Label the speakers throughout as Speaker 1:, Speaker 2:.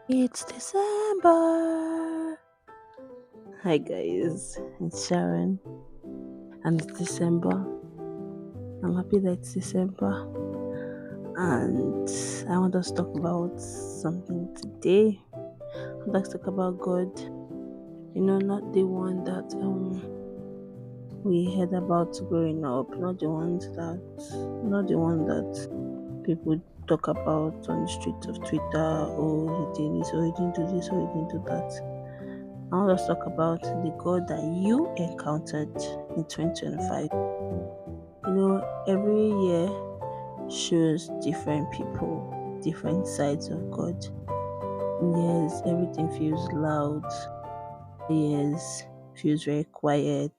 Speaker 1: It's December. Hi guys, it's Sharon and it's December. I'm happy that it's December and I want us to talk about something today. I'd like to talk about God. Not the one that we heard about growing up, not the one that people talk about on the streets of Twitter. Oh, he did this, oh he didn't do this, oh he didn't do that. I want us to talk about the God that you encountered in 2025. Every year shows different people, different sides of God. Yes, everything feels loud. Yes, feels very quiet.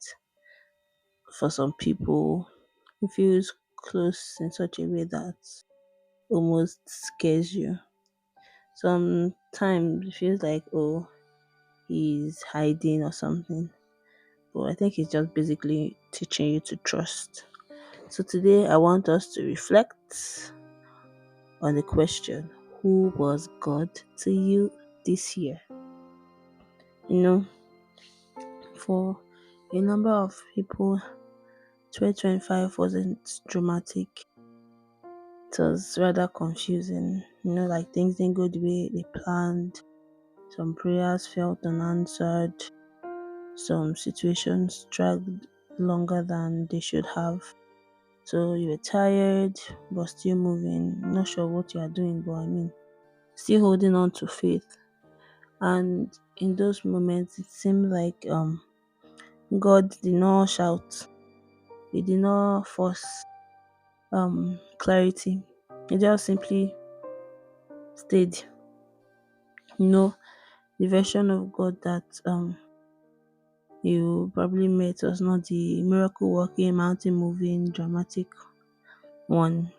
Speaker 1: For some people, it feels close in such a way that almost scares you. Sometimes it feels like, oh, he's hiding or something. But I think it's just basically teaching you to trust. So today I want us to reflect on the question, who was God to you this year? You know, for a number of people, 2025 wasn't dramatic. It was rather confusing. Like things didn't go the way they planned. Some prayers felt unanswered. Some situations dragged longer than they should have. So you were tired, but still moving, not sure what you are doing, but still holding on to faith. And in those moments, it seemed like God did not shout, He did not force clarity. He just simply stayed. You know, the version of God that you probably met was not the miracle working, mountain moving, dramatic one.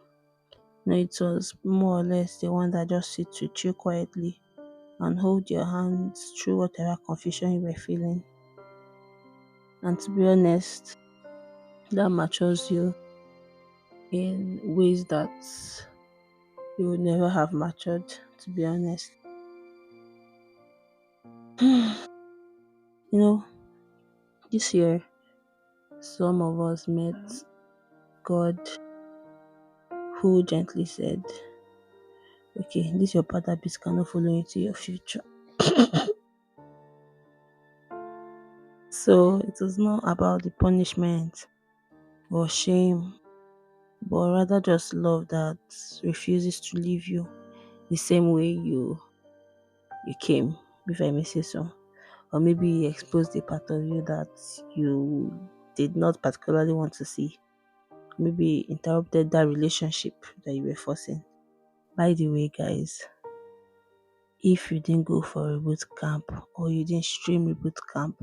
Speaker 1: No, it was more or less the one that just sits with you quietly and hold your hands through whatever confusion you were feeling. And to be honest, that matures you in ways that you would never have matured, to be honest. You know, this year, some of us met God who gently said, okay, this your bad habits cannot follow into your future. So it was not about the punishment or shame, but rather just love that refuses to leave you the same way you came, if I may say so. Or maybe he exposed a part of you that you did not particularly want to see. Maybe interrupted that relationship that you were forcing. By the way, guys, if you didn't go for a boot camp or you didn't stream a boot camp,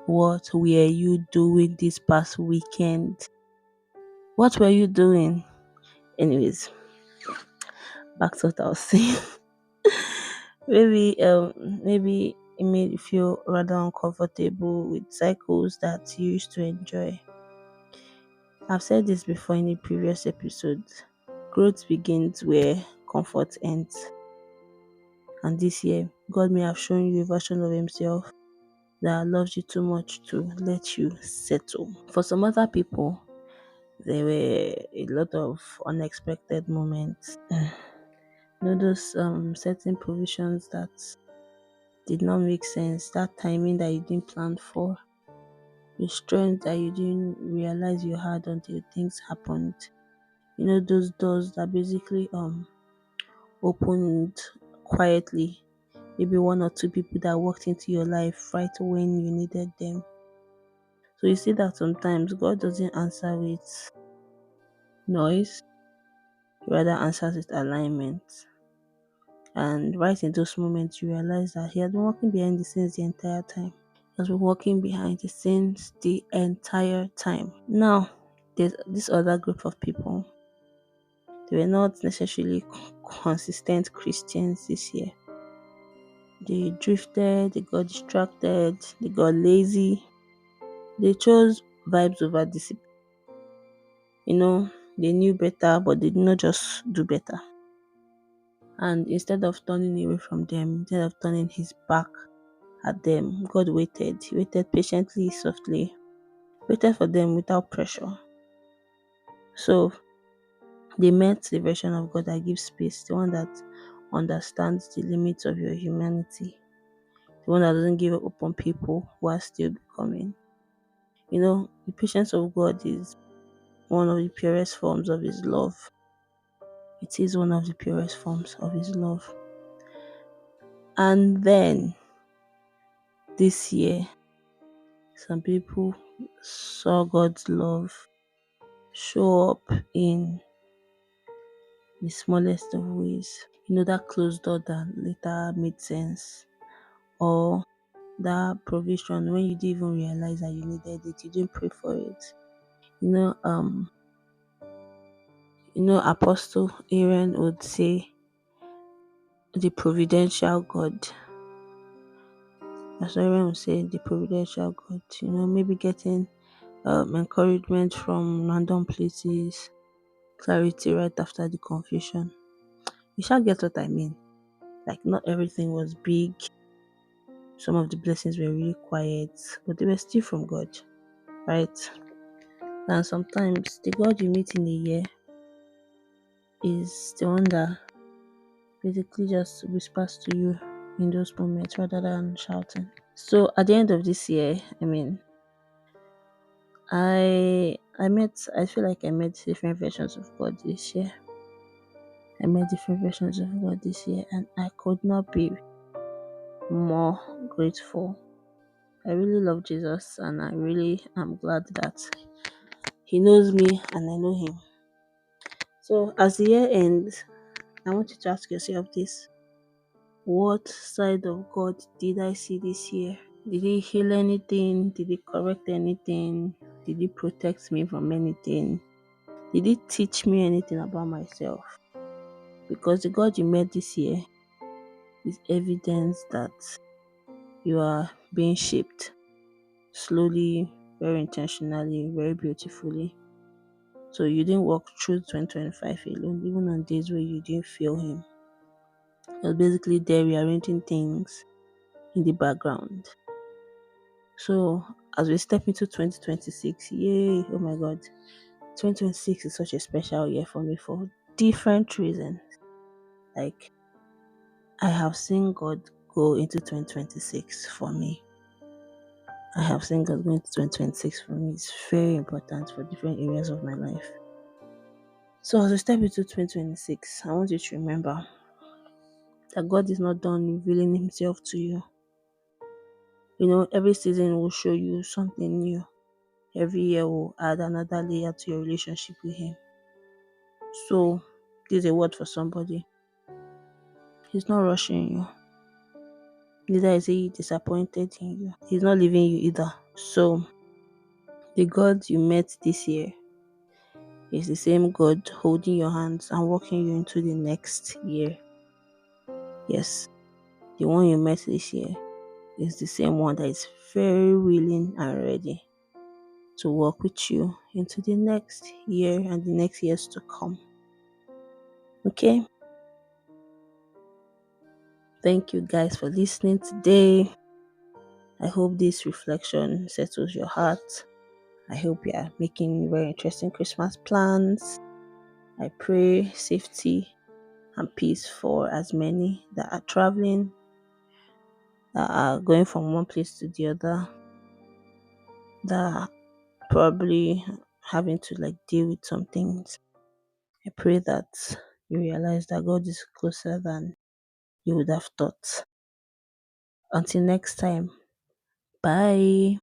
Speaker 1: what were you doing this past weekend? What were you doing? Anyways, back to what I was saying. Maybe it made you feel rather uncomfortable with cycles that you used to enjoy. I've said this before in a previous episode. Growth begins where comfort ends. And this year, God may have shown you a version of Himself that loves you too much to let you settle. For some other people, there were a lot of unexpected moments. Those certain provisions that did not make sense, that timing that you didn't plan for, the strength that you didn't realize you had until things happened. Those doors that basically opened quietly. Maybe one or two people that walked into your life right when you needed them. So you see that sometimes God doesn't answer with noise, He rather answers with alignment. And right in those moments, you realize that He has been working behind the scenes the entire time. He has been working behind the scenes the entire time. Now, there's this other group of people. They were not necessarily consistent Christians this year. They drifted, they got distracted, they got lazy. They chose vibes over discipline. They knew better, but they did not just do better. And instead of turning away from them, instead of turning his back at them, God waited. He waited patiently, softly, waited for them without pressure. So they met the version of God that gives space, the one that understands the limits of your humanity, the one that doesn't give up on people who are still becoming. The patience of God is one of the purest forms of His love. It is one of the purest forms of His love. And then this year, some people saw God's love show up in the smallest of ways. That closed door that later made sense, or that provision when you didn't even realize that you needed it, you didn't pray for it. You know, um, Apostle Aaron would say the providential God. Pastor Aaron would say the providential God. Maybe getting encouragement from random places, clarity right after the confusion. You shall get what I mean. Like, not everything was big. Some of the blessings were really quiet, but they were still from God, right? And sometimes the God you meet in a year is the one that basically just whispers to you in those moments rather than shouting. So at the end of this year, I feel like I met different versions of God this year. I met different versions of God this year, and I could not be more grateful. I really love Jesus, and I really am glad that He knows me and I know Him. So as the year ends, I want you to ask yourself this: what side of God did I see this year? Did He heal anything? Did He correct anything? Did He protect me from anything? Did He teach me anything about myself? Because the God you met this year is evidence that you are being shaped slowly, very intentionally, very beautifully. So you didn't walk through 2025 alone, even on days where you didn't feel Him. He was basically there rearranging things in the background. So as we step into 2026, yay, oh my God, 2026 is such a special year for me for different reasons. Like, I have seen God go into 2026 for me. I have seen God go into 2026 for me. It's very important for different areas of my life. So as we step into 2026, I want you to remember that God is not done revealing Himself to you. Every season will show you something new. Every year will add another layer to your relationship with Him. So this is a word for somebody. He's not rushing you. Neither is He disappointed in you. He's not leaving you either. So the God you met this year is the same God holding your hands and walking you into the next year. Yes, the one you met this year is the same one that is very willing and ready to walk with you into the next year and the next years to come. Okay? Thank you guys for listening today. I hope this reflection settles your heart. I hope you are making very interesting Christmas plans. I pray safety and peace for as many that are traveling, that are going from one place to the other, that are probably having to deal with some things. I pray that you realize that God is closer than you would have thought. Until next time, bye.